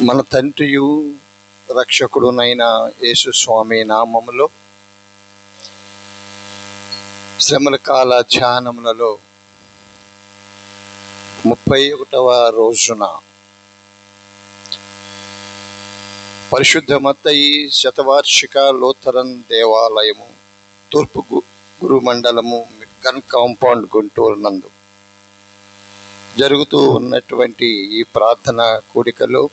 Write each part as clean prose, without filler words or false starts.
మన తండ్రియు రక్షకుడునైన యేసు స్వామి నామములో శ్రమల కాల ధ్యానములలో 31వ రోజున పరిశుద్ధ మత్తయి శతవార్షిక లూథరన్ దేవాలయము తూర్పు గురుమండలము గన్ కాంపౌండ్ గుంటూరు నందు జరుగుతూ ఉన్నటువంటి ఈ ప్రార్థన కూడికలో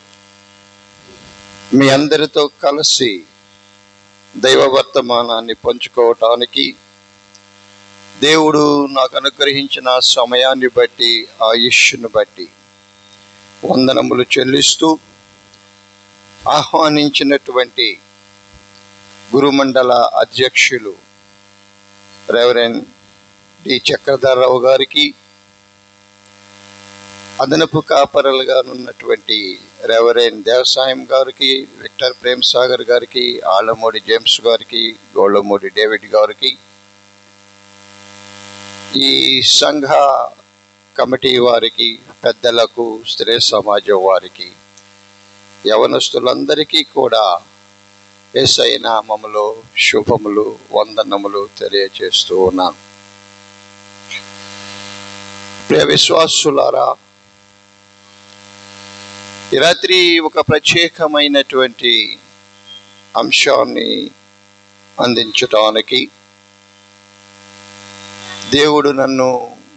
మీ అందరితో కలిసి దైవ వర్తమానాన్ని పంచుకోవటానికి దేవుడు నాకు అనుగ్రహించిన సమయాన్ని బట్టి ఆయుష్ను బట్టి వందనములు చెల్లిస్తూ ఆహ్వానించినటువంటి గురుమండల అధ్యక్షులు రెవరెండ్ డి చక్రధర్రావు గారికి, అదనపు కాపరలుగా ఉన్నటువంటి రెవరెండ్ దేవసాయం గారికి, విక్టర్ ప్రేమ్ సాగర్ గారికి, ఆళ్ళమూడి జేమ్స్ గారికి, గోళ్ళమూడి డేవిడ్ గారికి, ఈ సంఘ కమిటీ వారికి, పెద్దలకు, స్త్రీ సమాజం వారికి, యవనస్తులందరికీ కూడా యేసయ్య నామములో శుభములు వందనములు తెలియజేస్తూ ఉన్నాను. ప్రియ విశ్వాసులారా, ఈ రాత్రి ఒక ప్రత్యేకమైనటువంటి అంశాన్ని అందించటానికి దేవుడు నన్ను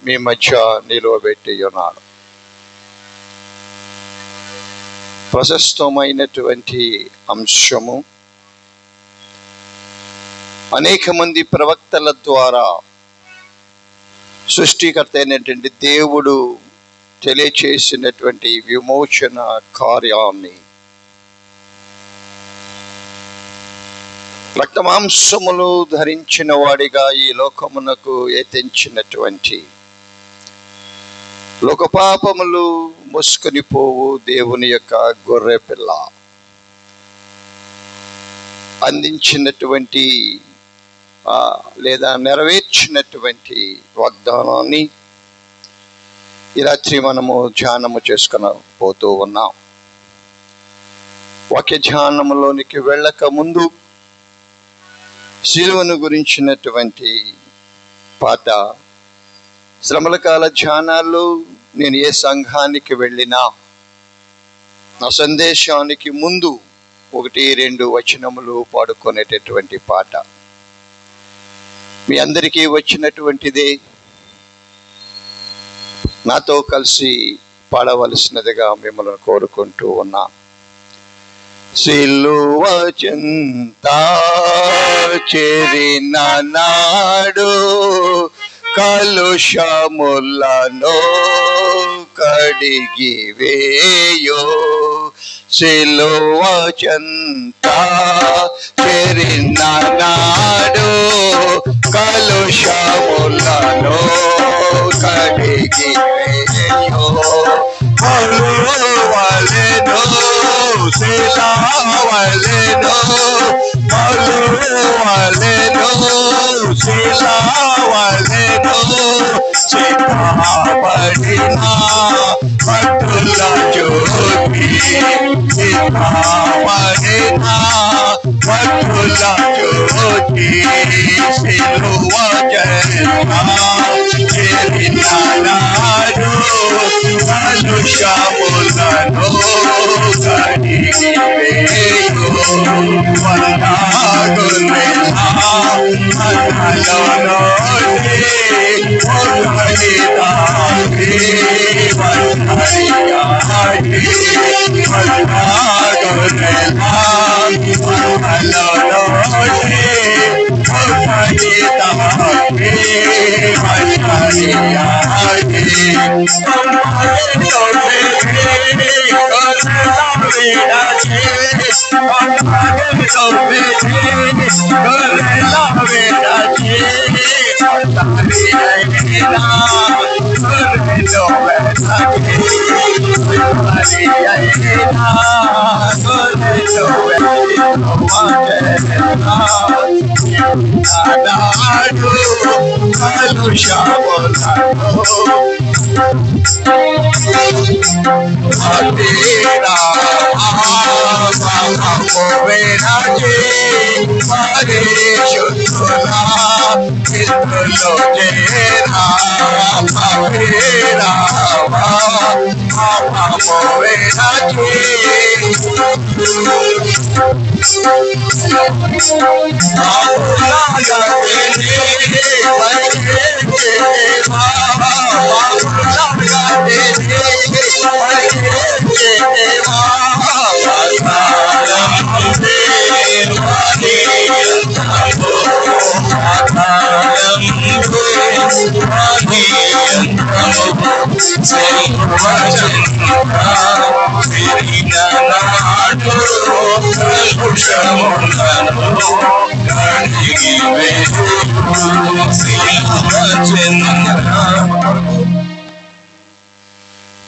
మీ మధ్య నిలువబెట్టి ఉన్నాడు. ప్రశస్తమైనటువంటి అంశము, అనేక మంది ప్రవక్తల ద్వారా సృష్టికర్త అయినటువంటి దేవుడు తెలియచేసినటువంటి విమోచన కార్యాన్ని రక్తమాంసములు ధరించిన వాడిగా ఈ లోకమునకు ఎత్తించినటువంటి లోకపాపములు మోసుకొని పోవు దేవుని యొక్క గొర్రె పిల్ల అందించినటువంటి లేదా నెరవేర్చినటువంటి వాగ్దానాన్ని ఈ రాత్రి మనము ధ్యానము చేసుకుని పోతూ ఉన్నాం. వాక్య ధ్యానములోనికి వెళ్ళక ముందు సిలువను గురించినటువంటి పాట, శ్రమల కాల ధ్యానాల్లో నేను ఏ సంఘానికి వెళ్ళినా నా సందేశానికి ముందు 1-2 వచనములు పాడుకునేటటువంటి పాట మీ అందరికీ వచ్చినటువంటిదే. నాతో కలిసి పాడవలసినదిగా మిమ్మల్ని కోరుకుంటూ ఉన్నా. సిలువ చెంత చేరిన నాడు కలుషములను కడిగి వేయో, సిలువ చెంత చేరిన నాడు కలుషములను కడిగి వేయో, పలువలెను శిలావలెను, పలువలెను శిలావలెను, చిత్తపడిన భక్తుల జ్యోతి, చిత్తపడిన భక్తుల జ్యోతి, సిలువ చెంత చేరిన నాడు కలుషములను కడిగి వేయో, వదనాగులెలా మనలోని ఒక్కడిదాని వదనయాడి, వదనాగులెలా మనలోని ఒక్కడిదాని వదనయాడి, కలుషములను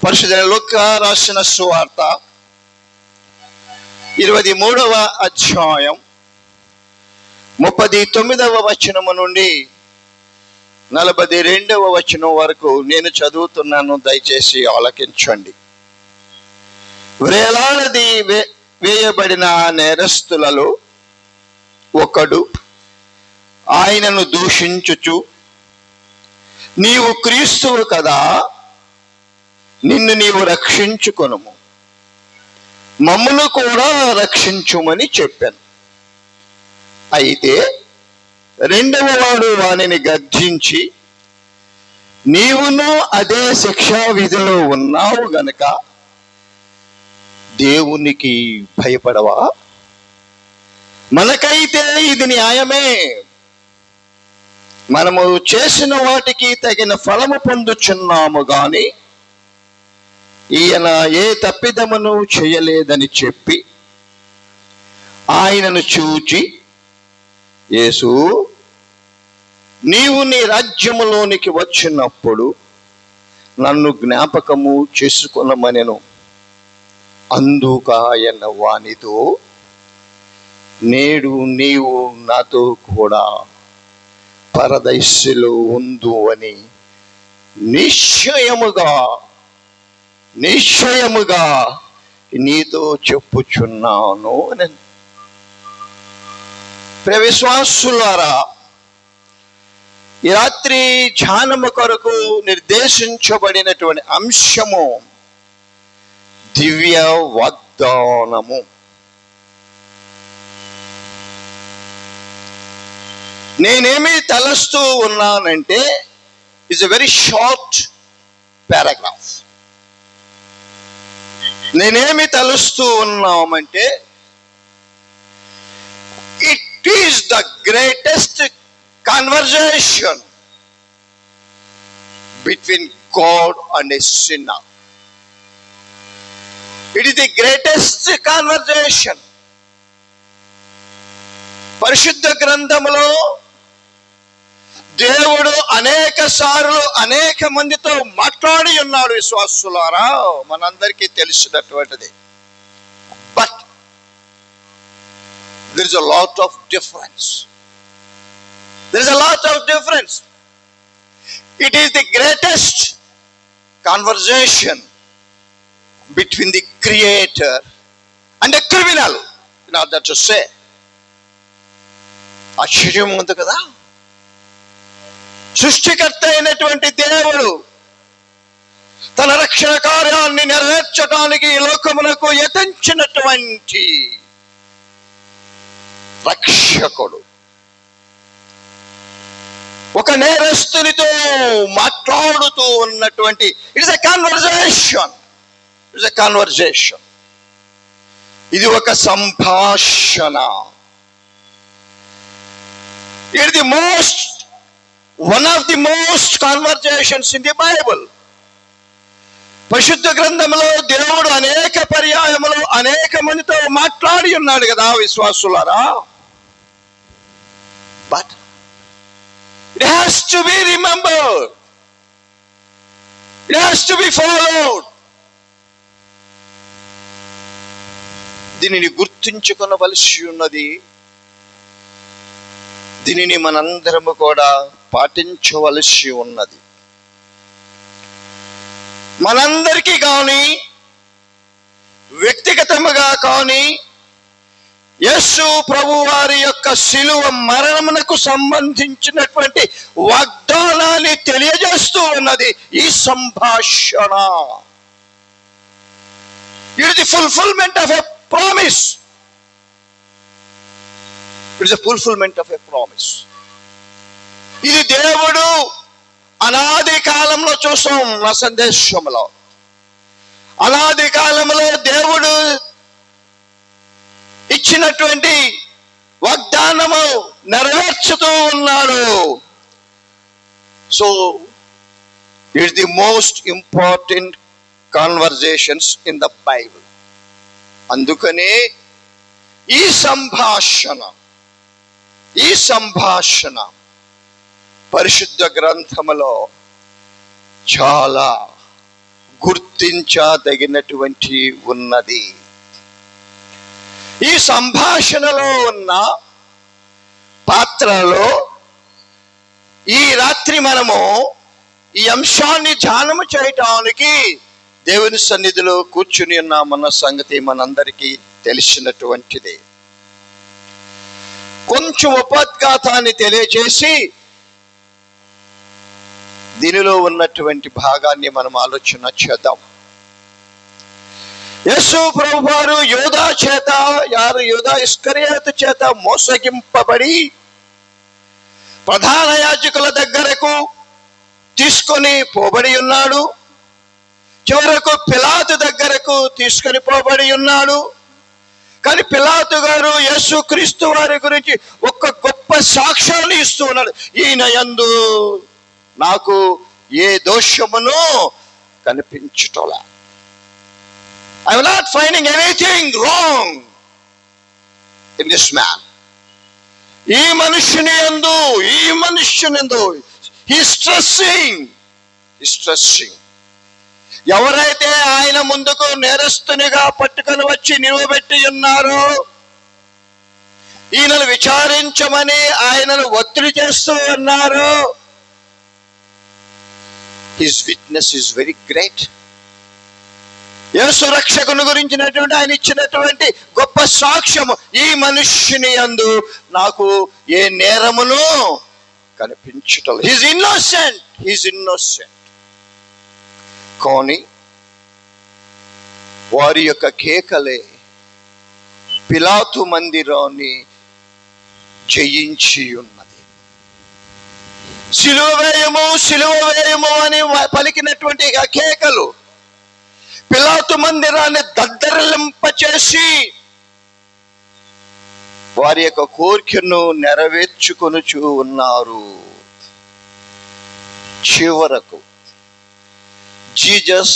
పరిశుద్ధ లూకా రాసిన సువార్త 23వ అధ్యాయం 39వ వచనము నుండి 42వ వచనం వరకు నేను చదువుతున్నాను, దయచేసి ఆలకించండి. వేలాది వేయబడిన నేరస్తులలో ఒకడు ఆయనను దూషించుచు, నీవు క్రీస్తువు కదా, నిన్ను నీవు రక్షించుకొనుము, మమ్మును కూడా రక్షించుమని చెప్పాను. అయితే రెండవ వాడు వానిని గద్దించి, నీవును అదే శిక్షా విధిలో ఉన్నావు గనుక దేవునికి భయపడవా? మనకైతే ఇది న్యాయమే, మనము చేసిన వాటికి తగిన ఫలము పొందుచున్నాము గాని ఈయన ఏ తప్పిదమును చేయలేదని చెప్పి ఆయనను చూచి, యేసు, నీవు నీ రాజ్యములోనికి వచ్చినప్పుడు నన్ను జ్ఞాపకము చేసుకొనమనెను. అందుక ఆయన వానితో, నేడు నీవు నాతో కూడా పరదైస్సులో ఉందు అని నిశ్చయముగా నీతో చెప్పుచున్నాను అని. ప్రియ విశ్వాసులారా, ఈ రాత్రి ధ్యానము కొరకు నిర్దేశించబడినటువంటి అంశము దివ్య వాగ్దానము. నేనేమి తలస్తూ ఉన్నానంటే, it's a very short paragraph. నేనేమి తలుస్తూ ఉన్నామంటే, it is the greatest conversation between God and a sinner. It is the greatest conversation. పరిశుద్ధ గ్రంథములో దేవుడు అనేక సార్లు అనేక మందితో మాట్లాడి ఉన్నాడు. విశ్వాసులారా, మనందరికీ తెలిసినటువంటిది. But there is a lot of difference. It is the greatest conversation between the creator and a criminal, in order to say. ఆశ్చర్యం ఉంది కదా. సృష్టికర్త అయినటువంటి దేవుడు తన రక్షణ కార్యాన్ని నెరవేర్చడానికి లోకమునకు యతించినటువంటి రక్షకుడు ఒక నేరస్తునితో మాట్లాడుతూ ఉన్నటువంటి ఇట్స్ ఎ కన్వర్జేషన్. ఇది ఒక సంభాషణ. It is one of the most conversations in the Bible. పరిశుద్ధ గ్రంథంలో దేవుడు అనేక పర్యాయములు అనేక మందితో మాట్లాడి ఉన్నాడు కదా విశ్వాసులారా. But it has to be remembered. It has to be followed. దీనిని గుర్తుంచుకొనవలసి ఉన్నది. దీనిని మనందరము కూడా పాటించవలసి ఉన్నది. మనందరికీ కానీ వ్యక్తిగతముగా కానీ యేసు ప్రభు వారి యొక్క శిలువ మరణమునకు సంబంధించినటువంటి వాగ్దానాన్ని తెలియజేస్తూ ఉన్నది ఈ సంభాషణ. It is the fulfilment of a promise. It is the fulfilment of a promise. ఇది దేవుడు అనాది కాలంలో చూసాం. నా సందేశంలో అనాది కాలంలో దేవుడు ఇచ్చినటువంటి వాగ్దానము నెరవేర్చుతూ ఉన్నాడు. So it's the most important conversations in the Bible. అందుకనే ఈ సంభాషణ పరిశుద్ధ గ్రంథములో చాలా గుర్తించదగినటువంటి ఉన్నది. ఈ సంభాషణలో ఉన్న పాత్రలో ఈ రాత్రి మనము ఈ అంశాన్ని ధ్యానము చేయటానికి దేవుని సన్నిధిలో కూర్చుని ఉన్నామన్న సంగతి మనందరికీ తెలిసినటువంటిదే. కొంచెం ఉపోద్ఘాతాన్ని తెలియజేసి దీనిలో ఉన్నటువంటి భాగాన్ని మనం ఆలోచన చేద్దాం. యేసు ప్రభువారు యూదా ఇస్కరియోతు చేత మోసగింపబడి ప్రధాన యాజకుల దగ్గరకు తీసుకొని పోబడి ఉన్నాడు. చివరకు పిలాతు దగ్గరకు తీసుకొని పోబడి ఉన్నాడు. కానీ పిలాతు గారు యేసు క్రీస్తు వారి గురించి ఒక గొప్ప సాక్ష్యాన్ని ఇస్తూ ఉన్నాడు. ఈయన యందు నాకు ఏ దోషమును కనిపించటోలా. I am not finding anything wrong in this man. ఈ మనుష్యుని యందు he is stressing. ఎవరైతే ఆయన ముందుకు నేరస్తునిగా పట్టుకొని వచ్చి నిలవబెట్టి ఉన్నారో, ఈయనను విచారించమని ఆయనను ఒత్తిడి చేస్తూ ఉన్నారు, his witness is very great. యేసు రక్షకుని గురించినటువంటి ఆయన ఇచ్చినటువంటి గొప్ప సాక్ష్యము, ఈ మనుష్యుని యందు నాకు ఏ నేరమును కనిపించటం. He's innocent. కానీ వారి యొక్క కేకలే పిలాతు మందిరాన్ని జయించి ఉన్నది. సిలువ వేయము అని పలికినటువంటి ఆ కేకలు పిలాతు మందిరాన్ని దద్దరిల్లింపచేసి వారి యొక్క కోరికను నెరవేర్చుకొనుచూ ఉన్నారు. చివరకు Jesus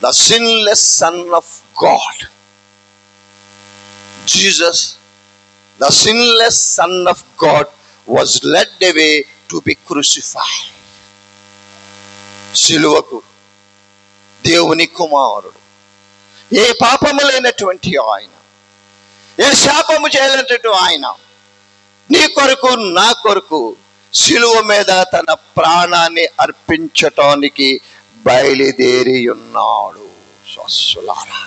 the sinless son of God, Jesus the sinless son of God was led away to be crucified. సిలువకు దేవుని కుమారుడు, ఏ పాపము లేనటువంటి ఆయన, ఏ శాపము చేయలేనటువంటి ఆయన నీ కొరకు నా కొరకు సిలువ మీద తన ప్రాణాన్ని అర్పించటానికి బయలుదేరి ఉన్నాడు. స్వస్సులారా,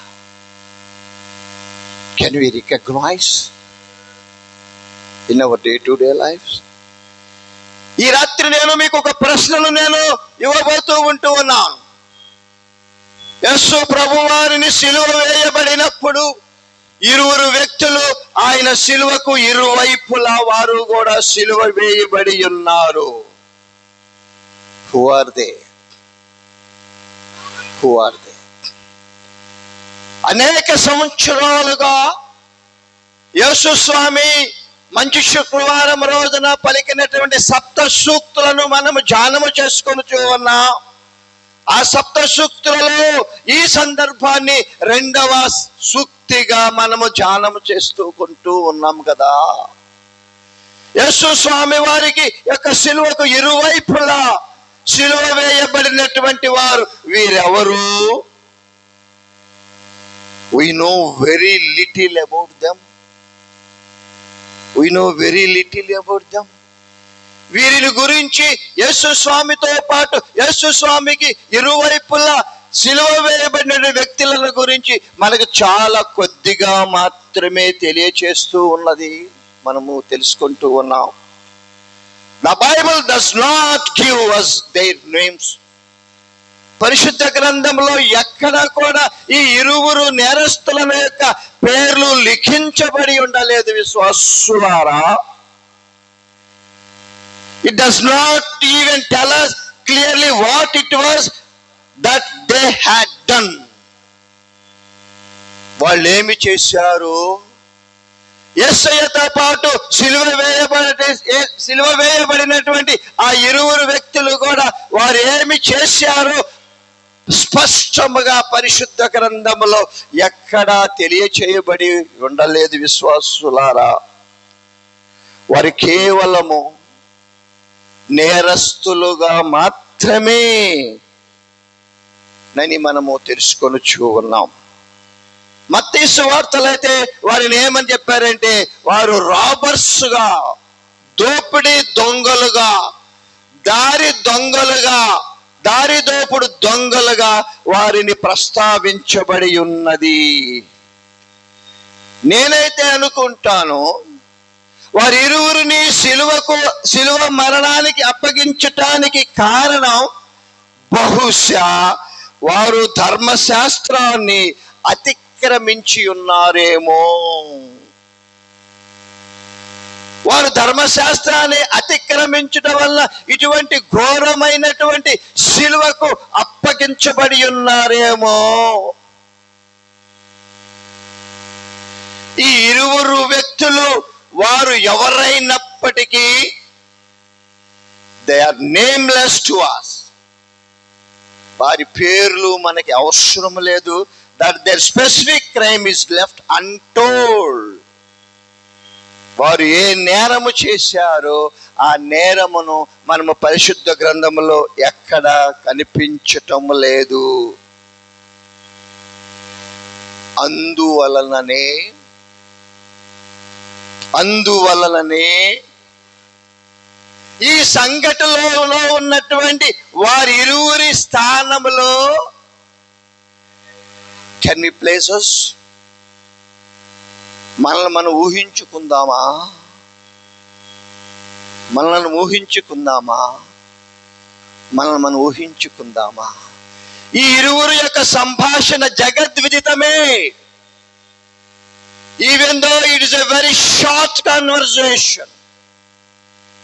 can we recognise in our day to day life? ఈ రాత్రి నేను మీకు ఒక ప్రశ్నను ఇవ్వబోతూ ఉంటూ ఉన్నాను. యేసు ప్రభు వారిని సిలువ వేయబడినప్పుడు ఇరువురు వ్యక్తులు ఆయన సిలువకు ఇరువైపులా వారు కూడా సిలువ వేయబడి ఉన్నారు. Who are they? అనేక సంవత్సరాలుగా యేసు స్వామి మంచి శుక్రవారం రోజున పలికినటువంటి సప్త సూక్తులను మనము ధ్యానము చేసుకొనుచూ ఉన్నాం. ఆ సప్త సూక్తులలో ఈ సందర్భాన్ని 2వ సూక్తిగా మనము ధ్యానము చేస్తూ ఉన్నాం కదా. యేసు స్వామి వారికి యొక్క సిలువకు ఇరువైపులా సిలువ వేయబడినటువంటి వారు వీరెవరు? We know very little about them. వీరిని గురించి యేసు స్వామితో పాటు యేసు స్వామికి ఇరువైపులా సిలువ వేయబడిన వ్యక్తుల గురించి మనకు చాలా కొద్దిగా మాత్రమే తెలియచేస్తూ ఉన్నది, మనము తెలుసుకుంటూ ఉన్నాం. The Bible does not give us their names. పరిశుద్ధ గ్రంథంలో ఎక్కడ కూడా ఈ ఇరువురు నేరస్తుల యొక్క పేర్లు లిఖించబడి ఉండలేదు విశ్వాసులారా. It does not even tell us clearly what it was that they had done. వాళ్ళు ఏమి చేశారు? యేసయ్యతో పాటు సిలువ వేయబడినటువంటి ఆ ఇరువురు వ్యక్తులు కూడా వారు ఏమి చేశారు స్పష్టముగా పరిశుద్ధ గ్రంథములో ఎక్కడా తెలియచేయబడి ఉండలేదు విశ్వాసులారా. వారు కేవలము నేరస్తులుగా మాత్రమే నని మనము తెలుసుకొనుచూ ఉన్నాం. మత్తయి సువార్తలైతే వారిని ఏమని చెప్పారంటే వారు రాబర్స్గా, దోపిడీ దొంగలుగా, దారి దోపుడు దొంగలుగా వారిని ప్రస్తావించబడి ఉన్నది. నేనైతే అనుకుంటాను వారి ఇరువురిని సిలువ మరణానికి అప్పగించటానికి కారణం బహుశా వారు ధర్మశాస్త్రాన్ని అతిక్రమించి ఉన్నారేమో. వారు ధర్మశాస్త్రాన్ని అతిక్రమించడం వల్ల ఇటువంటి ఘోరమైనటువంటి సిలువకు అప్పగించబడి ఉన్నారేమో. ఈ ఇరువురు వ్యక్తులు వారు ఎవరైనప్పటికీ they are nameless to us. వారి పేర్లు మనకి అవసరం లేదు. that their specific crime is left untold. వారు ఏ నేరము చేశారో ఆ నేరమును మనము పరిశుద్ధ గ్రంథములో ఎక్కడ కనిపించటం లేదు. అందువలననే ఈ సంఘటనలో ఉన్నటువంటి వారి ఇరువురి స్థానములో can we place us? మనల్ని మనం ఊహించుకుందామా? ఈ ఇరువురు యొక్క సంభాషణ జగద్విదితమే. Even though it is a very short conversation,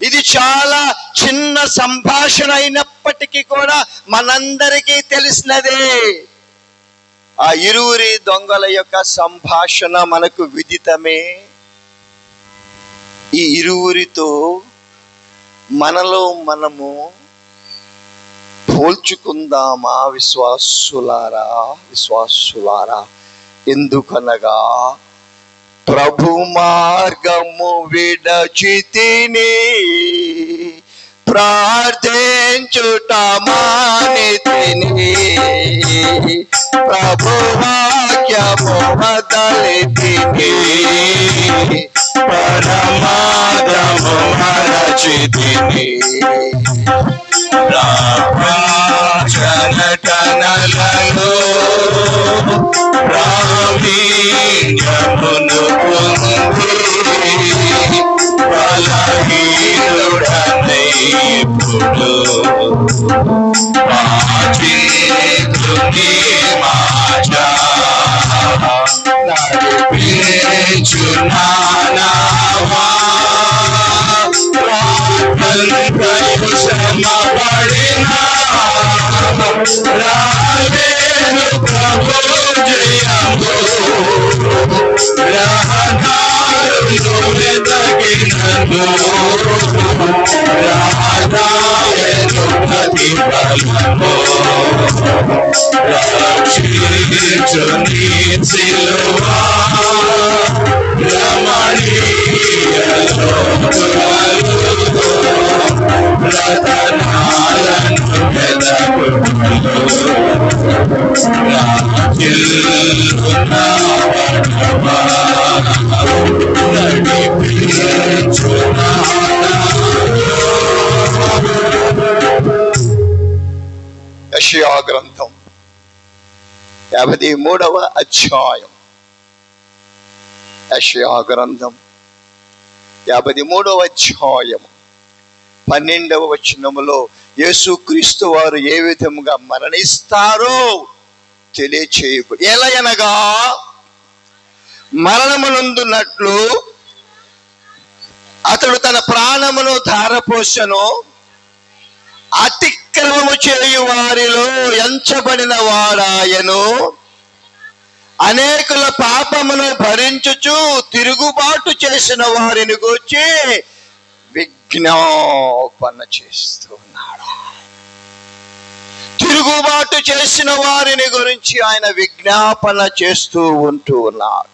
ఇది చాలా చిన్న సంభాషణ అయినప్పటికీ కూడా మనందరికీ తెలిసినదే. ఆ ఇరువురి దొంగల యొక్క సంభాషణ మనకు విదితమే. ఈ ఇరువురితో మనలో మనము పోల్చుకుందామా విశ్వాసులారా? ఎందుకనగా ప్రభు మార్గము విడచితిని, ప్రార్థించుట మానితిని, ప్రభు వాక్యము వదలితిని, పరమార్థము మరచితిని. నటనలలో ప్రావీణ్యమును పొంది బలహీనుడనైపుడు మాచా నడిపించునావా సమపడినా రాలేను ప్రభు జయము రహదారులు వెతకినను రహదారులు ప్రతిఫలము రక్షించు నీ సిలువా రమణీయలో రతనాలను నడిపించునా యెషయా గ్రంథం 53వ అధ్యాయం. యెషయా గ్రంథం 53వ అధ్యాయం 12వ వచనములో యేసుక్రీస్తు వారు ఏ విధముగా మరణిస్తారో తెలియచేయబడి, ఎలయనగా మరణమునందున్నట్లు అతడు తన ప్రాణమును ధారపోసెను, అతిక్రమము చేయు వారిలో ఎంచబడిన వాడాయను, అనేకుల పాపమును భరించుచు తిరుగుబాటు చేసిన వారిని గూర్చి విజ్ఞాపన చేస్తున్నాడు. తిరుగుబాటు చేసిన వారిని గురించి ఆయన విజ్ఞాపన చేస్తూ ఉన్నాడు.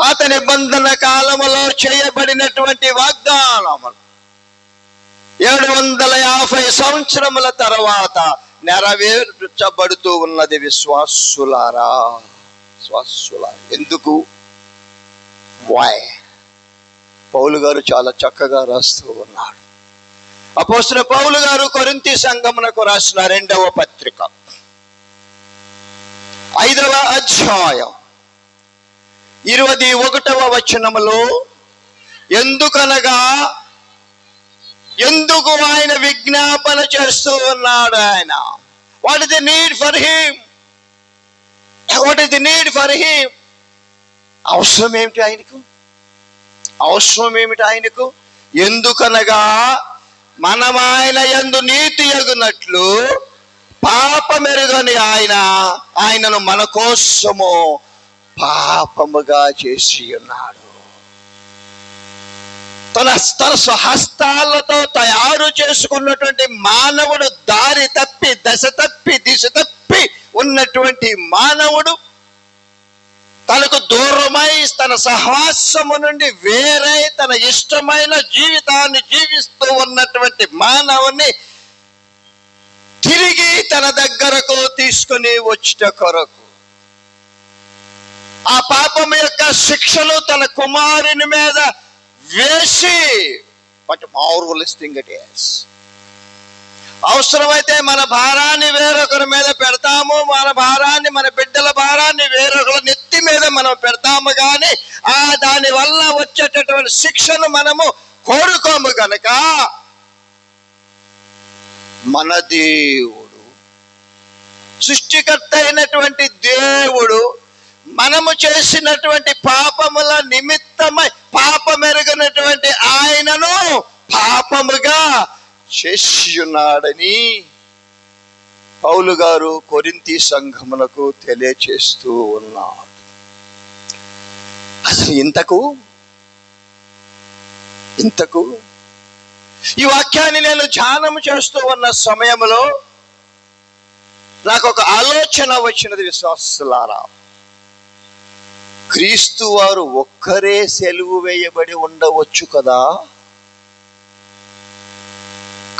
పాత నిబంధన కాలములో చేయబడినటువంటి వాగ్దానములు 750 సంవత్సరముల తర్వాత నెరవేర్చబడుతూ ఉన్నది. విశ్వాసులారా, ఎందుకు? పౌలు గారు చాలా చక్కగా రాస్తూ ఉన్నాడు. అపోస్తలుడైన పౌలు గారు కొరింథీ సంఘమునకు రాసిన 2వ పత్రిక 5వ అధ్యాయం 21వ వచనములో, ఎందుకు ఆయన విజ్ఞాపన చేస్తూ ఉన్నాడు? ఆయన what is the need for him? అవసరం ఏమిటి ఆయనకు? ఎందుకనగా మనం ఆయన యందు నీతి యగునట్లు పాపమెరుగని ఆయనను మన కోసము పాపముగా చేసి ఉన్నాడు. తన స్వహస్తాలతో తయారు చేసుకున్నటువంటి మానవుడు దారి తప్పి దిశ తప్పి ఉన్నటువంటి మానవుడు, తనకు దూరమై తన సహవాసము నుండి వేరై తన ఇష్టమైన జీవితాన్ని జీవిస్తూ ఉన్నటువంటి మానవుని తిరిగి తన దగ్గరకు తీసుకుని వచ్చుట కొరకు ఆ పాపం యొక్క శిక్షను తన కుమారుని మీద వేసి, but marvellous thing it is. అవసరమైతే మన భారాన్ని వేరొకరి మీద పెడతాము, మన బిడ్డల భారాన్ని వేరొకరి నెత్తి మీద మనం పెడతాము, కానీ దాని వల్ల వచ్చేటటువంటి శిక్షను మనము కోరుకోము గనక మన దేవుడు, సృష్టికర్త అయినటువంటి దేవుడు మనము చేసినటువంటి పాపముల నిమిత్తమై పాపమెరుగనటువంటి ఆయనను పాపముగా చేసి ఉన్నాడని పౌలు గారు కొరింథీ సంఘమునకు తెలియచేస్తూ ఉన్నాడు. అసలు ఇంతకు ఈ వాక్యాన్ని నేను ధ్యానం చేస్తూ ఉన్న సమయంలో నాకు ఒక ఆలోచన వచ్చినది. విశ్వాసులారా, క్రీస్తు వారు ఒక్కరే సెలువు వేయబడి ఉండవచ్చు కదా?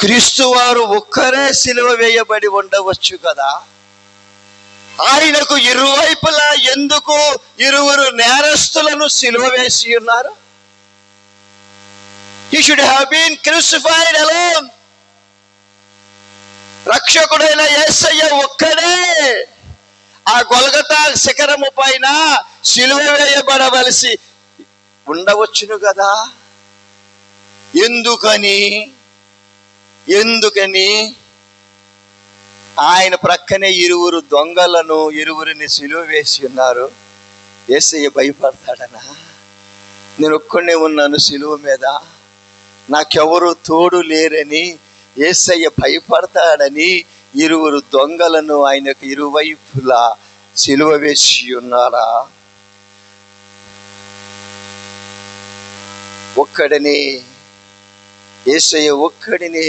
క్రీస్తు వారు ఒక్కరే సిలువ వేయబడి ఉండవచ్చు కదా? ఆయనకు ఇరువైపులా ఎందుకు ఇరువురు నేరస్తులను సిలువ వేసి ఉన్నారు? He should have been crucified alone. రక్షకుడైన యేసయ్య ఒక్కడే ఆ గొల్గొతా శిఖరము పైన సిలువ వేయబడవలసి ఉండవచ్చును కదా? ఎందుకని ఆయన ప్రక్కనే ఇరువురిని సిలువ వేసి ఉన్నారు. యేసయ్య భయపడతాడనా? నేను ఒక్కడే ఉన్నాను సిలువ మీద, నాకెవరు తోడు లేరని యేసయ్య భయపడతాడని ఇరువురు దొంగలను ఆయనకు ఇరువైపులా సిలువ వేసి ఉన్నారా? యేసయ్య ఒక్కడిని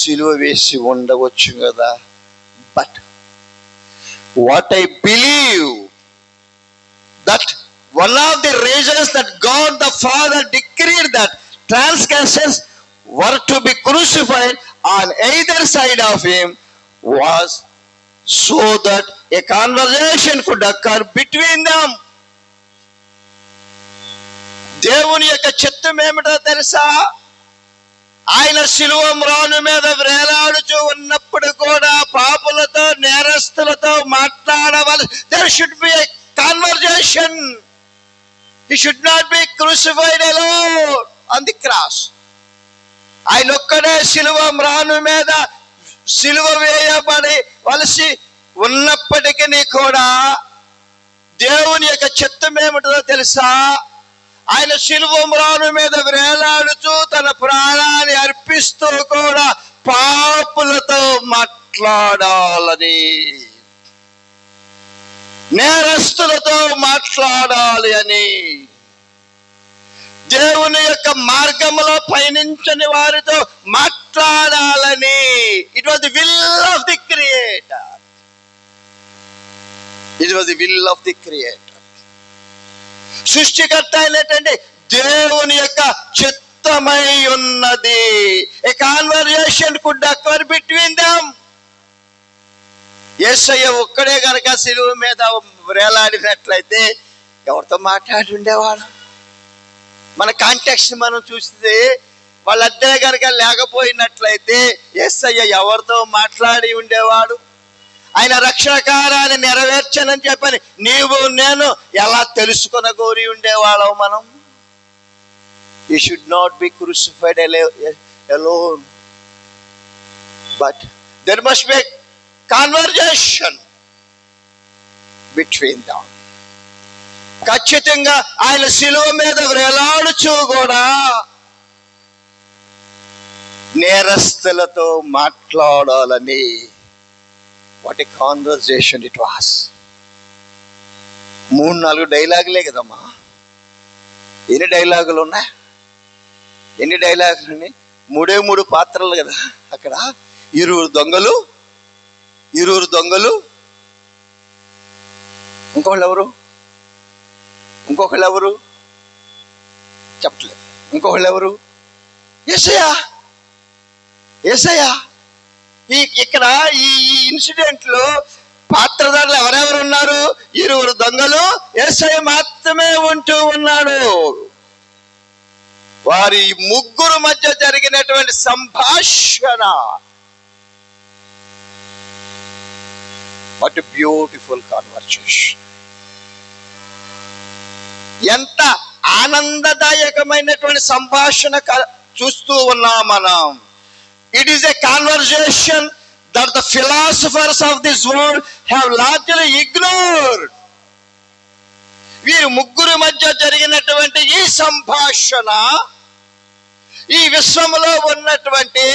సిలువ వేసి ఉండవచ్చు కదా. But what I believe that one of the reasons that God the Father decreed that transgressions were to be crucified on either side of him was so that a conversation could occur between them. దేవుని యొక్క చిత్తం ఏమిటో తెలుసా? ఆయన శిలువ మ్రాను మీద వేలాడుచూ ఉన్నప్పుడు కూడా there should be a conversation. He should not be crucified alone on the cross. ఆయన ఒక్కడే సిలువ మ్రాను మీద సిలువ వేయబడి వలసి ఉన్నప్పటికీ కూడా దేవుని యొక్క చిత్తం ఏమిటో తెలుసా? ఆయన సిలువ మ్రాను మీద వేలాడుతూ తన ప్రాణాన్ని అర్పిస్తూ కూడా పాపులతో మాట్లాడాలని, నేరస్తులతో మాట్లాడాలి అని, దేవుని యొక్క మార్గంలో పయనించని వారితో మాట్లాడాలని. It was the will of the creator. It was the will of the creator. సృష్టికర్త అయినటువంటి దేవుని యొక్క చిత్తమై ఉన్నది. A conversation could occur between them. Yesayya ఒక్కడే కనుక సిలువ మీద వేలాడినట్లయితే ఎవరితో మాట్లాడి ఉండేవాడు? మన కాంటెక్స్ట్ మనం చూస్తే వాళ్ళిద్దరే కనుక లేకపోయినట్లయితే యేసయ్య ఎవరితో మాట్లాడి ఉండేవాడు? ఆయన రక్షణ కార్యాన్ని నెరవేర్చనని చెప్పని నీవు నేను ఎలా తెలుసుకొనగోరి ఉండేవాళ్ళం మనం? He should not be crucified alone, but there must be a conversation between them. ఖచ్చితంగా ఆయన శిలువ మీద వేలాడుచూ కూడా నేరస్తులతో మాట్లాడాలని. What a conversation it was. 3-4 డైలాగులే కదమ్మా. ఎన్ని డైలాగులు ఉన్నాయి? ఎన్ని డైలాగులు? 3 పాత్రలు కదా అక్కడ. 2 దొంగలు, ఇంకొకళ్ళు ఎవరు చెప్పట్లేదు. ఇంకొకళ్ళు ఎవరు? యేసయ్య. ఇక్కడ ఈ ఇన్సిడెంట్ లో పాత్రధారులు ఎవరెవరు ఉన్నారు? 2 దొంగలు, యేసయ్య మాత్రమే ఉంటూ ఉన్నాడు. వారి ముగ్గురు మధ్య జరిగినటువంటి సంభాషణ. What a beautiful conversation. ఎంత ఆనందదాయకమైనటువంటి సంభాషణ చూస్తూ ఉన్నాం మనం. It is a conversation that the philosophers of this world have largely ignored. వీరి ముగ్గురు మధ్య జరిగినటువంటి ఈ సంభాషణ ఈ విశ్వంలో ఉన్నటువంటి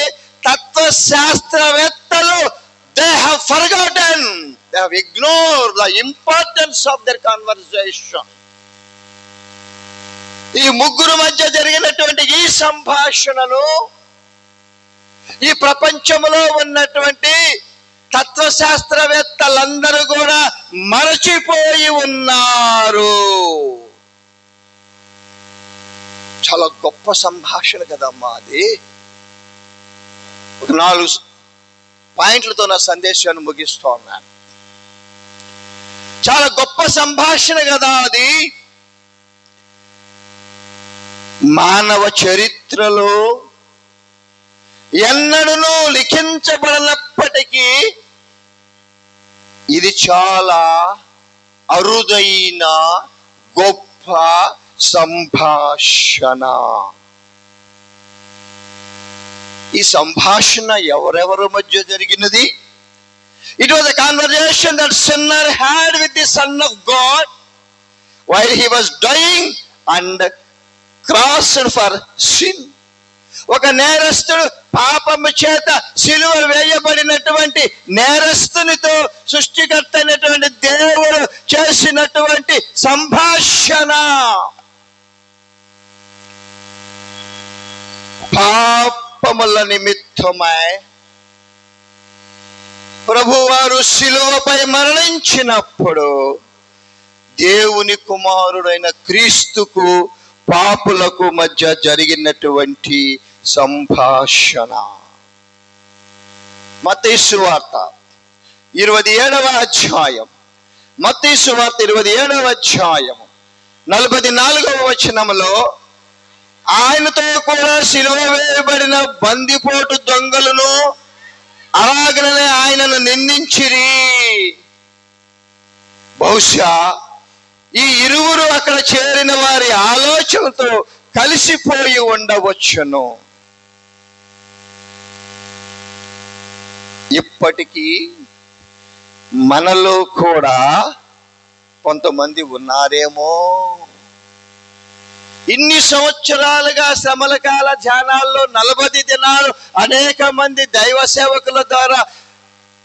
తత్వశాస్త్రవేత్తలు they have forgotten, they have ignored the importance of their conversation. ఈ ముగ్గురు మధ్య జరిగినటువంటి ఈ సంభాషణను ఈ ప్రపంచంలో ఉన్నటువంటి తత్వశాస్త్రవేత్తలందరూ కూడా మరచిపోయి ఉన్నారు. చాలా గొప్ప సంభాషణ కదమ్మా అది. ఒక 4 పాయింట్లతో నా సందేశాన్ని ముగిస్తూ ఉన్నాను. చాలా గొప్ప సంభాషణ కదా అది. మానవ చరిత్రలో ఎన్నడూ లిఖించబడినప్పటికీ ఇది చాలా అరుదైన గొప్ప సంభాషణ. ఈ సంభాషణ ఎవరెవరి మధ్య జరిగినది? It was a conversation that sinner had with the Son of God while he was dying and crossed for sin. ఒక నేరస్తుడు పాపము చేత సిలువ వేయబడినటువంటి నేరస్తునితో సృష్టికర్త అయినటువంటి దేవుడు చేసినటువంటి సంభాషణ. పాపముల నిమిత్తమై ప్రభువారు సిలువపై మరణించినప్పుడు దేవుని కుమారుడైన క్రీస్తుకు పాపులకు మధ్య జరిగినటువంటి సంభాషణ. మత్తయి సువార్త 27వ అధ్యాయం, మత్తయి సువార్త 27వ అధ్యాయం 44వ వచనంలో ఆయనతో కూడా సిలువ వేయబడిన బందిపోటు దొంగలను అలాగనే ఆయనను నిందించిరి. బహుశా ఈ ఇరువురు అక్కడ చేరిన వారి ఆలోచనతో కలిసిపోయి ఉండవచ్చును. ఇప్పటికీ మనలో కూడా కొంతమంది ఉన్నారేమో. ఇన్ని సంవత్సరాలుగా శ్రమల కాల ధ్యానాల్లో 40 దినాలు అనేక మంది దైవ సేవకుల ద్వారా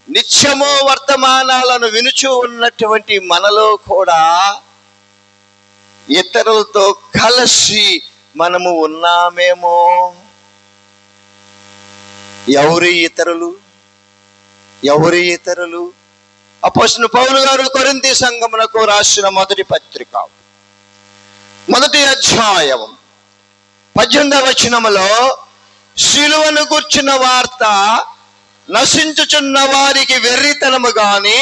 నిత్యము వర్తమానాలను వినుచూ ఉన్నటువంటి మనలో కూడా ఇతరులతో కలిసి మనము ఉన్నామేమో. ఎవరి ఇతరులు? అపోస్తలుడైన పౌలు గారు కొరింథీ సంఘమునకు రాసిన మొదటి పత్రిక 1వ అధ్యాయం 18వ వచనములో, సిలువను గూర్చిన వార్త నశించుచున్న వారికి వెర్రితనము గాని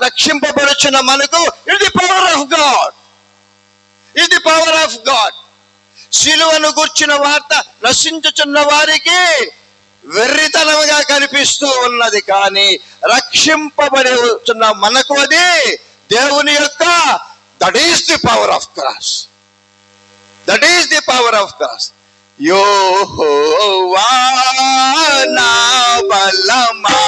రక్షింపబడుచున్న మనకు ఇది పవర్ ఆఫ్ గాడ్. సిలువను గూర్చిన వార్త నశించుచున్న వారికి వెర్రితనముగా కనిపిస్తూ ఉన్నది, కానీ రక్షింపబడుచున్న మనకు అది దేవుని యొక్క that is the power of cross. యెహోవా నా బలమా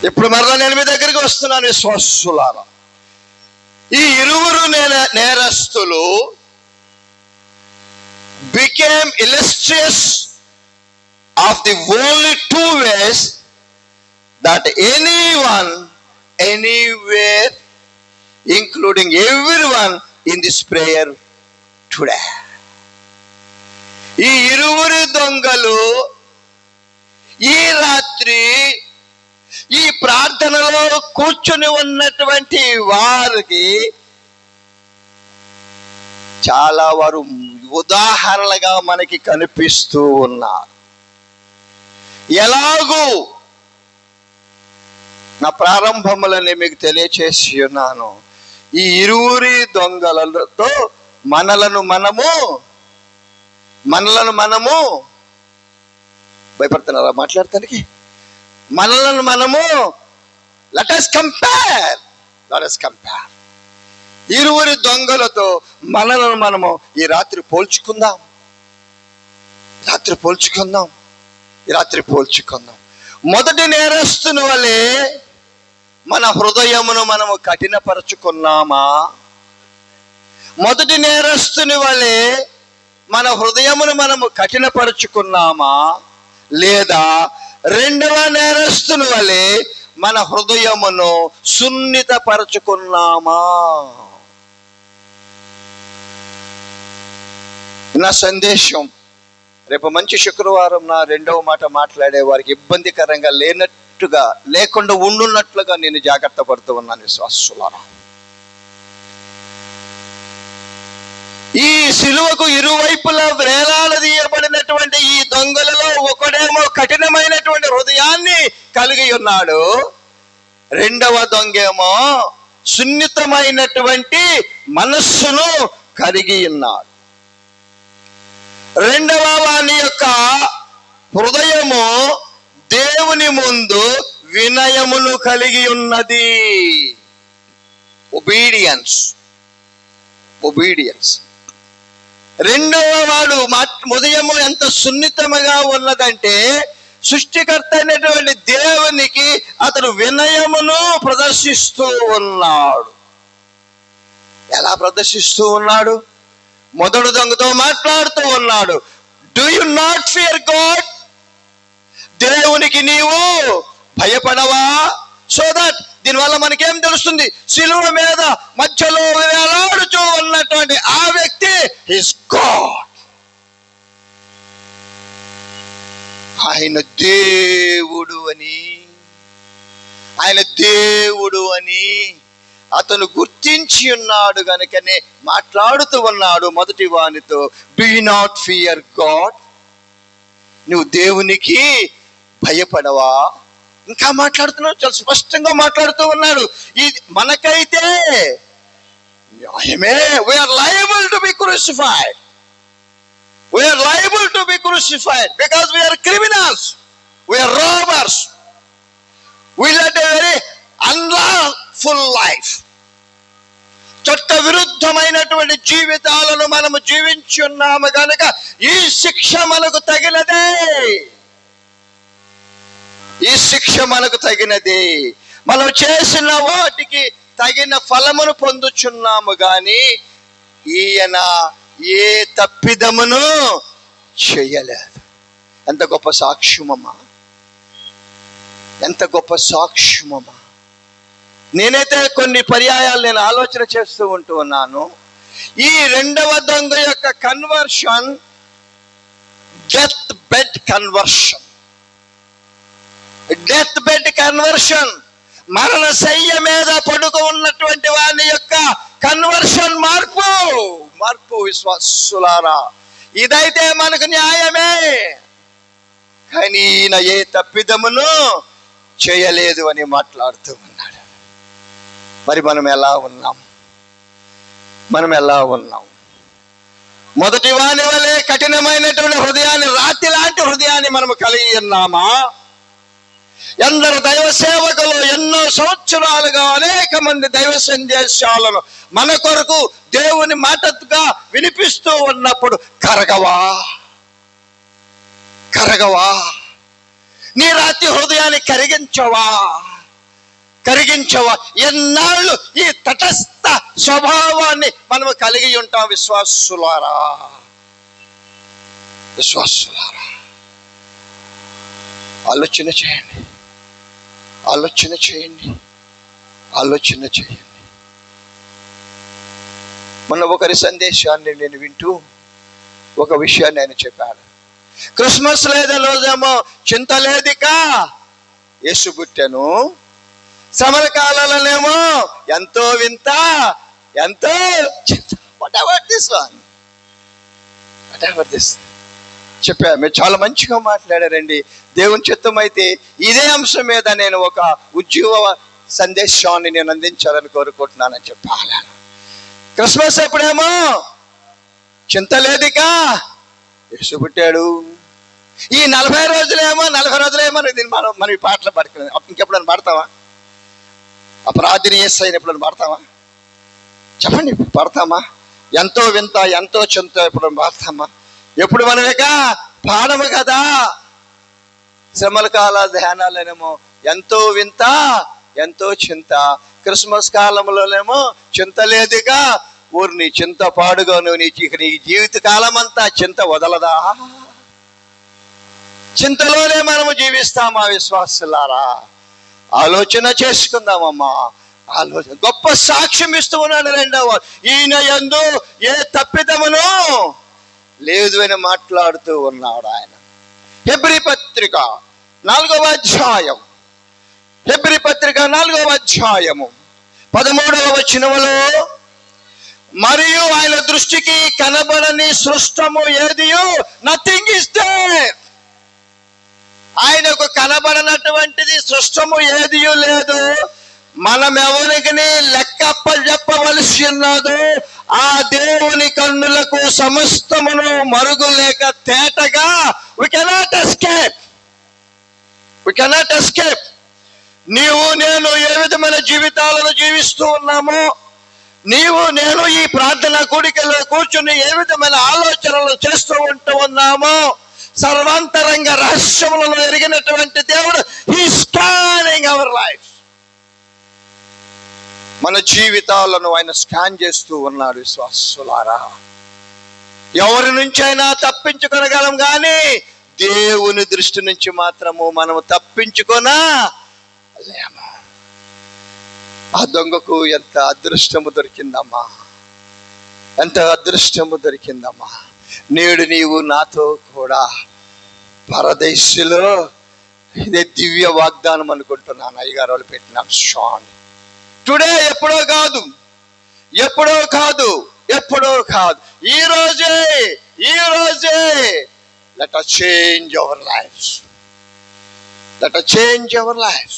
ఇప్పుడు మరలా నేను మీ దగ్గరికి వస్తున్నాను విశ్వాసులారా. ఈ ఇరువురు నేరస్తులు became illustrious of the only two ways that anyone, anywhere, including everyone in this prayer today. ఈ ఇరువురు దొంగలు ఈ రాత్రి ఈ ప్రార్థనలో కూర్చుని ఉన్నటువంటి వారికి చాలా వారు ఉదాహరణలుగా మనకి కనిపిస్తూ ఉన్నారు. ఎలాగూ నా ప్రారంభములని మీకు తెలియచేసి ఉన్నాను. ఈ ఇరువురి దొంగలతో మనలను మనము భయపడుతున్నారా మాట్లాడటానికి? మనలను మనము let us compare. ఇరువురి దొంగలతో మనలను మనము ఈ రాత్రి పోల్చుకుందాం. మొదటి నేరస్తుని వలె మన హృదయమును మనము కఠినపరచుకున్నామా? మనము కఠినపరచుకున్నామా? లేదా రెండవ నేరస్తుని వలె మన హృదయమును సున్నితపరచుకున్నామా? నా సందేశం రేపు మంచి శుక్రవారం నా రెండవ మాట మాట్లాడే వారికి ఇబ్బందికరంగా లేకుండా ఉండున్నట్లుగా నేను జాగ్రత్త పడుతూ ఉన్నాను విశ్వాసులారా. ఈ సిలువకు ఇరువైపులా వేలాడదీయబడినటువంటి ఈ దొంగలలో ఒకడేమో కఠినమైనటువంటి హృదయాన్ని కలిగి ఉన్నాడు, రెండవ దొంగేమో సున్నితమైనటువంటి మనస్సును కలిగి ఉన్నాడు. రెండవ వాని యొక్క హృదయము దేవుని ముందు వినయమును కలిగి ఉన్నది. ఒబీడియన్స్. రెండవ వాడు హృదయము ఎంత సున్నితముగా ఉన్నదంటే సృష్టికర్త అయినటువంటి దేవునికి అతడు వినయమును ప్రదర్శిస్తూ ఉన్నాడు. ఎలా ప్రదర్శిస్తూ ఉన్నాడు? మొదటి దొంగతో మాట్లాడుతూ ఉన్నాడు. Do you not fear God? దేవునికి నీవు భయపడవా? సో దట్ దీనివల్ల మనకేం తెలుస్తుంది? శిలువ మీద మధ్యలో వేలాడుతూ ఉన్నటువంటి ఆ వ్యక్తి హిస్ గాడ్. ఆయన దేవుడు అని అతను గుర్తించి ఉన్నాడు గనుకనే మాట్లాడుతూ ఉన్నాడు మొదటి వానితో, do you not fear God? నువ్వు దేవునికి భయపడవా? ఇంకా మాట్లాడుతున్నాడు, చాలా స్పష్టంగా మాట్లాడుతూ ఉన్నాడు. ఇది మనకైతే we are liable to be crucified. We are liable to be crucified because we are criminals. We are robbers. We led a very unlawful life. చట్ట విరుద్ధమైనటువంటి జీవితాలను మనము జీవించి ఉన్నాము కనుక ఈ శిక్ష మనకు తగినదే. మనం చేసిన వాటికి తగిన ఫలమును పొందుచున్నాము గాని ఈయన ఏ తప్పిదమును చేయలేదు. ఎంత గొప్ప సాక్ష్యమమ్మా. నేనైతే కొన్ని పర్యాయాలు నేను ఆలోచన చేస్తూ ఉంటూ ఉన్నాను. ఈ రెండవ దొంగ యొక్క కన్వర్షన్ డెత్ బెడ్ కన్వర్షన్, మరణ శయ్య మీద పడుకు ఉన్నటువంటి వాని యొక్క కన్వర్షన్, మార్పు విశ్వాసులారా. ఇదైతే మనకు న్యాయమే, కానీ ఈయన ఏ తప్పిదమును చేయలేదు అని మాట్లాడుతూ ఉన్నాడు. మరి మనం ఎలా ఉన్నాం? మొదటి వాని వలె కఠినమైనటువంటి హృదయాన్ని, రాతి లాంటి హృదయాన్ని మనము కలిగి ఉన్నామా? ఎందరు దైవ సేవకులు ఎన్నో సంవత్సరాలుగా అనేక మంది దైవ సందేశాలను మన కొరకు దేవుని మాటగా వినిపిస్తూ ఉన్నప్పుడు కరగవా? నీ రాతి హృదయాన్ని కరిగించవా? ఎన్నాళ్ళు ఈ తటస్థ స్వభావాన్ని మనము కలిగి ఉంటాం విశ్వాసులారా. ఆలోచన చేయండి. మొన్న ఒకరి సందేశాన్ని నేను వింటూ ఒక విషయాన్ని ఆయన చెప్పాడు. క్రిస్మస్ రోజేమో చింత లేదిక యేసు పుట్టాను, శ్రమల కాలంలోనేమో ఎంతో వింత, ఎంతో చింత. వాట్ ఎవర్ దిస్ చెప్పా. మీరు చాలా మంచిగా మాట్లాడారండి. దేవుని చిత్తం అయితే ఇదే అంశం మీద నేను ఒక ఉద్యోగ సందేశాన్ని నేను అందించాలని కోరుకుంటున్నానని చెప్పాలి. క్రిస్మస్ ఎప్పుడేమో చింత లేదిక యేసు పుట్టాడు. ఈ 40 రోజులేమో మనం ఈ పాటలు పడుకున్నాం. ఇంకెప్పుడైనా పాడతావా? అపరాధిని యేసయ్యని ఎప్పుడైనా పాడతావా? చెప్పండి, పాడతామా? ఎంతో వింత, ఎంతో చింత ఎప్పుడైనా పాడతామా? ఎప్పుడు మనమేక పాడము కదా. శ్రమల కాల ధ్యానాలనేమో ఎంతో వింత, ఎంతో చింత. క్రిస్మస్ కాలంలోనేమో చింత లేదుగా. ఊరిని చింత పాడుగా నువ్వు నీ జీవిత కాలం అంతా చింత వదలదా? చింతలోనే మనము జీవిస్తామా విశ్వాసులారా? ఆలోచన చేసుకుందామమ్మా. గొప్ప సాక్ష్యం ఇస్తూ ఉన్నాడు రెండవ. ఈయన యందు ఏ తప్పిదమును లేదు అని మాట్లాడుతూ ఉన్నాడు ఆయన. హెబ్రీ పత్రిక 4వ అధ్యాయం 13వ వచనములో, మరియు ఆయన దృష్టికి కనబడని సృష్టము ఏదియో నథింగ్ ఇస్ దేర్. ఆయనకు కనబడనటువంటిది సృష్టము ఏదియో లేదు. మనం ఎవరికి లెక్క చెప్పవలసి ఉన్నదో ఆ దేవుని కన్నులకు సమస్తమును మరుగు లేక తేటగా we cannot escape. నీవు నేను ఏ విధమైన జీవితాలను జీవిస్తూ ఉన్నామో, నీవు నేను ఈ ప్రార్థన కూడికల్లో కూర్చుని ఏ విధమైన ఆలోచనలు చేస్తూ ఉన్నామో, సర్వాంతరంగ రహస్యములను ఎరిగినటువంటి దేవుడు హీ స్కానింగ్ అవర్ లైఫ్. మన జీవితాలను ఆయన స్కాన్ చేస్తూ ఉన్నాడు. విశ్వాసులారా, ఎవరి నుంచి అయినా తప్పించుకొనగలం కానీ దేవుని దృష్టి నుంచి మాత్రము మనము తప్పించుకోలేము. ఆ దొంగకు ఎంత అదృష్టము దొరికిందమ్మా, ఎంత అదృష్టము దొరికిందమ్మా. నేడు నీవు నాతో కూడా పరదేశంలో, ఇదే దివ్య వాగ్దానం అనుకుంటున్నాను. అయ్యగారు వాళ్ళు పెట్టిన షాన్ టుడే, ఎప్పుడో కాదు, ఈ రోజే let us change our lives.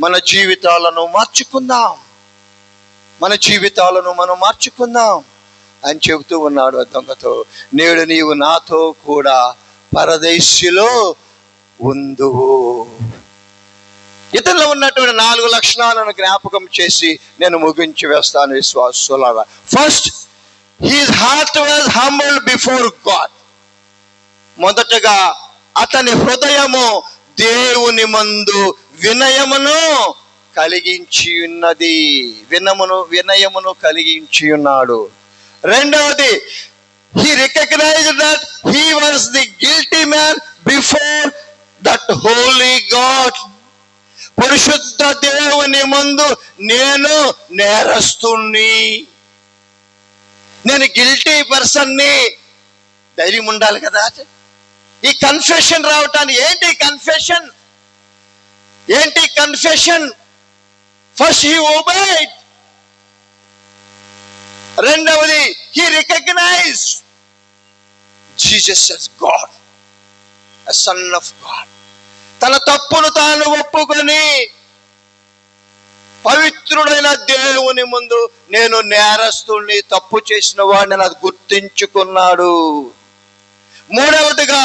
మన జీవితాలను మనం మార్చుకుందాం అని చెబుతూ ఉన్నాడు ఆ దొంగతో. నేడు నీవు నాతో కూడా పరదేశిలో ఉందువు. ఇతరులో ఉన్నటువంటి 4 లక్షణాలను జ్ఞాపకం చేసి నేను ముగించి వేస్తాను. విశ్వాసులారా, first, his heart was humbled before God. మొదటగా అతని హృదయము దేవుని మందు వినయమును కలిగించి ఉన్నది. వినయమును కలిగించి ఉన్నాడు. రెండవది, he recognized that he was the guilty man before that holy God. పరిశుద్ధ దేవుని ముందు నేను నేరస్తుణ్ణి, నేను గిల్టీ పర్సన్ని. ధైర్యం ఉండాలి కదా ఈ కన్ఫెషన్ రావటానికి. ఏంటి కన్ఫెషన్? First he obeyed. రెండవది, he recognised Jesus as God, a son of God. తన తప్పును తాను ఒప్పుకొని పవిత్రుడైన దేవుని ముందు నేను నేరస్తుల్ని, తప్పు చేసిన వాడిని నాకు గుర్తించుకున్నాడు. మూడవదిగా,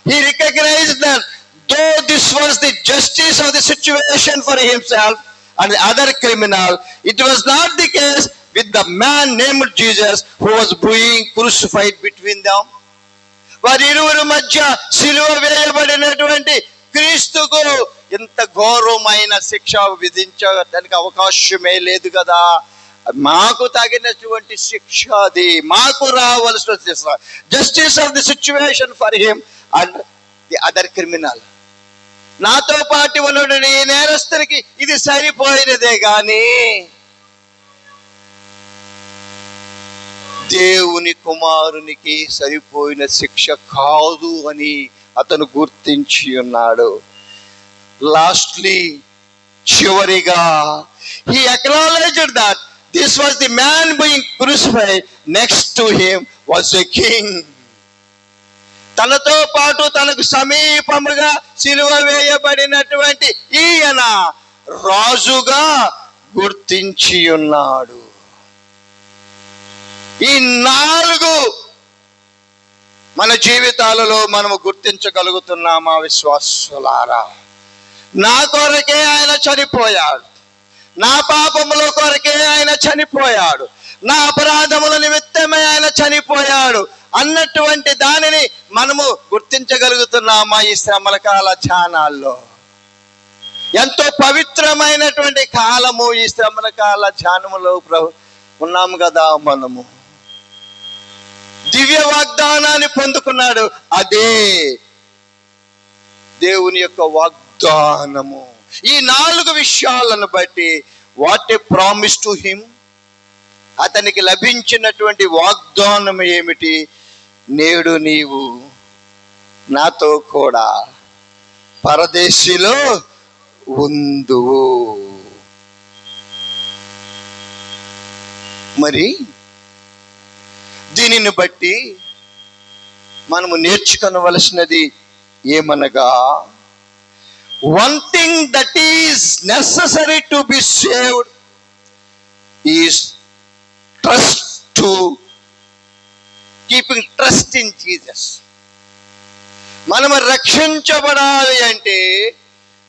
he recognized that though this was the justice of the situation for himself and the other criminal, it was not the case with the man named Jesus who was being crucified between them. వారి ఇరువురి మధ్య సిలువ వేయబడినటువంటి క్రీస్తుకు ఇంత ఘోరమైన శిక్ష విధించడానికి అవకాశమే లేదు కదా. మాకు తగినటువంటి శిక్ష అది, మాకు రావాల్సిన justice of the situation for him and the other criminal. నాతో పాటు ఉన్న ఈ నేరస్తునికి ఇది సరిపోయినదే గాని దేవుని కుమారునికి సరిపోయిన శిక్ష కాదు అని అతను గుర్తించి ఉన్నాడు. లాస్ట్లీ, చివరిగా, he acknowledged that this was the man being crucified, next to him was a king. తనతో పాటు తనకు సమీపముగా సిలువ వేయబడినటువంటి ఈయన రాజుగా గుర్తించి ఉన్నాడు. ఈ 4 మన జీవితాలలో మనము గుర్తించగలుగుతున్నామా విశ్వాసులారా? నా కొరకే ఆయన చనిపోయాడు, నా పాపముల కొరకే ఆయన చనిపోయాడు, నా అపరాధముల నిమిత్తమే ఆయన చనిపోయాడు అన్నటువంటి దానిని మనము గుర్తించగలుగుతున్నామా? ఈ శ్రమల కాల ధ్యానాల్లో ఎంతో పవిత్రమైనటువంటి కాలము ఈ శ్రమల కాల ధ్యానములో ఉన్నాము కదా. మనము దివ్య వాగ్దానాన్ని పొందుకున్నాడు. అదే దేవుని యొక్క వాగ్దానము. ఈ 4 విషయాలను బట్టి what a promise to him, అతనికి లభించినటువంటి వాగ్దానం ఏమిటి? నేడు నీవు నాతో కూడా పరదేశిలో ఉందువు. మరి దీనిని బట్టి మనము నేర్చుకొనవలసినది ఏమనగా, one thing that is necessary to be saved is trust to keeping trust in Jesus. మనము రక్షించబడాలి అంటే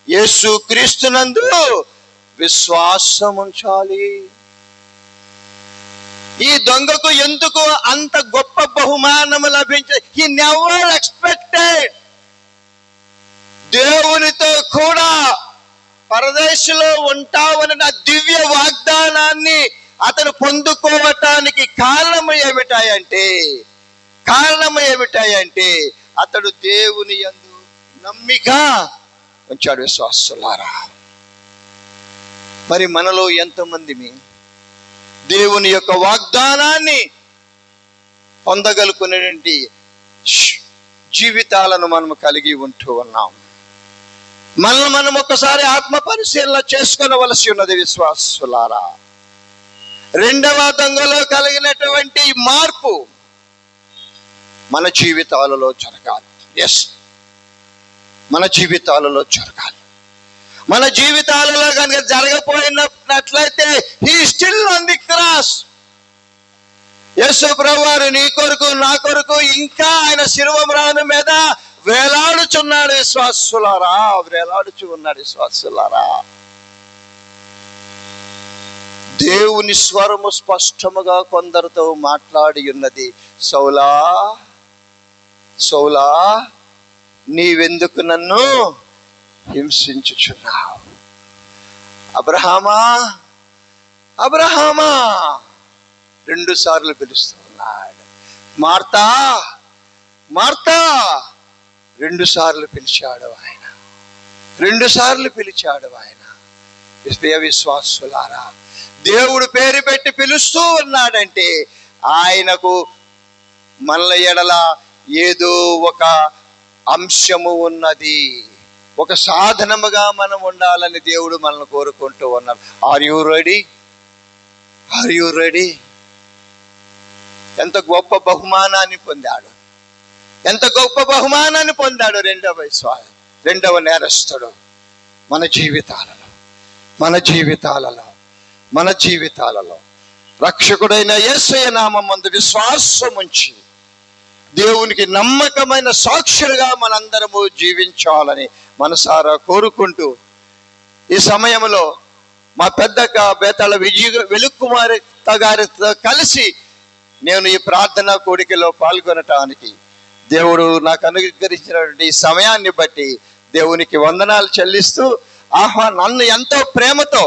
యేసు క్రీస్తునందు విశ్వాసం ఉంచాలి. ఈ దొంగకు ఎందుకు అంత గొప్ప బహుమానము లభించింది? He never expected. దేవునితో కూడా పరదేశంలో ఉంటావని నా దివ్య వాగ్దానాన్ని అతను పొందుకోవటానికి కారణము ఏమిటాయంటే అతడు దేవుని యందు నమ్మిక ఉంచాడు. విశ్వాసులారా, మరి మనలో ఎంతమంది దేవుని యొక్క వాగ్దానాన్ని పొందగలుగునేటువంటి జీవితాలను మనం కలిగి ఉంటూ ఉన్నాం? మనం ఒకసారి ఆత్మ పరిశీలన చేసుకోవలసి ఉన్నది విశ్వాసులారా. రెండవ దొంగలో కలిగినటువంటి మార్పు మన జీవితాలలో జరగాలి. ఎస్, మన జీవితాలలో జరగాలి. మన జీవితాలలో కనుక జరగపోయినట్లయితే he still on the cross. యేసు ప్రభువారు నీ కొరకు నా కొరకు ఇంకా ఆయన శిలువ మ్రాను మీద వేలాడుచున్నాడు విశ్వాసులారా, విశ్వాసులారా. దేవుని స్వరము స్పష్టముగా కొందరితో మాట్లాడి ఉన్నది. సౌలా సౌలా, నీవెందుకు నన్ను హింసించుచున్నావు? అబ్రహామా అబ్రహామా 2 సార్లు పిలుస్తూ ఉన్నాడు. మార్తా మార్తా 2 సార్లు పిలిచాడు ఆయన. 2 సార్లు పిలిచాడు ఆయన. విశ్వాసులారా, దేవుడు పేరు పెట్టి పిలుస్తూ ఉన్నాడంటే ఆయనకు మనల ఎడల ఏదో ఒక అంశము ఉన్నది. ఒక సాధనముగా మనం ఉండాలని దేవుడు మనల్ని కోరుకుంటూ ఉన్నాడు. Are you ready? ఎంత గొప్ప బహుమానాన్ని పొందాడు రెండవ నేరస్తుడు. మన జీవితాలలో రక్షకుడైన యేసయ్య నామమందు విశ్వాసం ఉంచి దేవునికి నమ్మకమైన సాక్షులుగా మనందరము జీవించాలని మనసారా కోరుకుంటూ, ఈ సమయంలో మా పెద్దక్క బేతాళ వెలుక్కుమారి గారితో కలిసి నేను ఈ ప్రార్థనా కోడికలో పాల్గొనటానికి దేవుడు నాకు అనుగ్రహించినటువంటి ఈ సమయాన్ని బట్టి దేవునికి వందనాలు చెల్లిస్తూ, నన్ను ఎంతో ప్రేమతో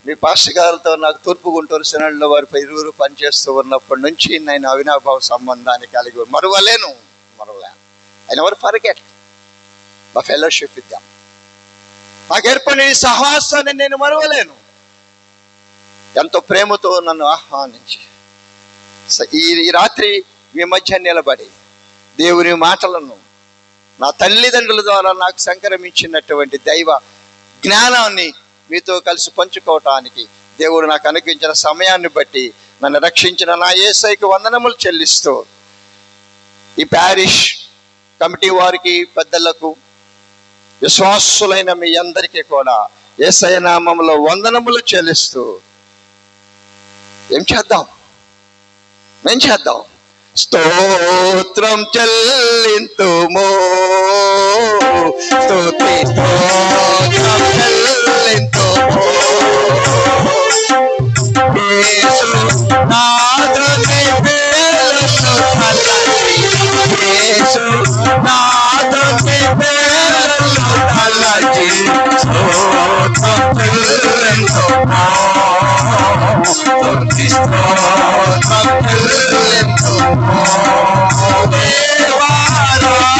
మీ పాస్టర్ గారితో నాకు తూర్పు గుంటూరు సెనల్లో వారి 20 పనిచేస్తూ ఉన్నప్పటి నుంచి నేను అవినాభావ సంబంధాన్ని కలిగి మరువలేను. I never forget my fellowship with them. నాకు ఏర్పడిన ఈ సహవాసాన్ని నేను మరువలేను. ఎంతో ప్రేమతో నన్ను ఆహ్వానించి ఈ రాత్రి మీ మధ్య నిలబడి దేవుని మాటలను నా తల్లిదండ్రుల ద్వారా నాకు సంక్రమించినటువంటి దైవ జ్ఞానాన్ని మీతో కలిసి పంచుకోవటానికి దేవుడు నాకు అనుగ్రహించిన సమయాన్ని బట్టి నన్ను రక్షించిన నా యేసయ్యకు వందనములు చెల్లిస్తూ, ఈ ప్యారిష్ కమిటీ వారికి, పెద్దలకు, విశ్వాసులైన మీ అందరికీ కూడా యేసయ్య నామములో వందనములు చెల్లిస్తూ ఏం చేద్దాం? స్తోత్రం చెల్లింతుమో, స్తుతి స్తోత్రం చెల్లింతుమో, యేసు నాదుని వేలను తలచి, యేసు నాదుని వేలను తలచి, స్తోత్రం చెల్లింతుమో, స్తుతి స్తోత్రం చెల్లింతుమో, దేవారాధములో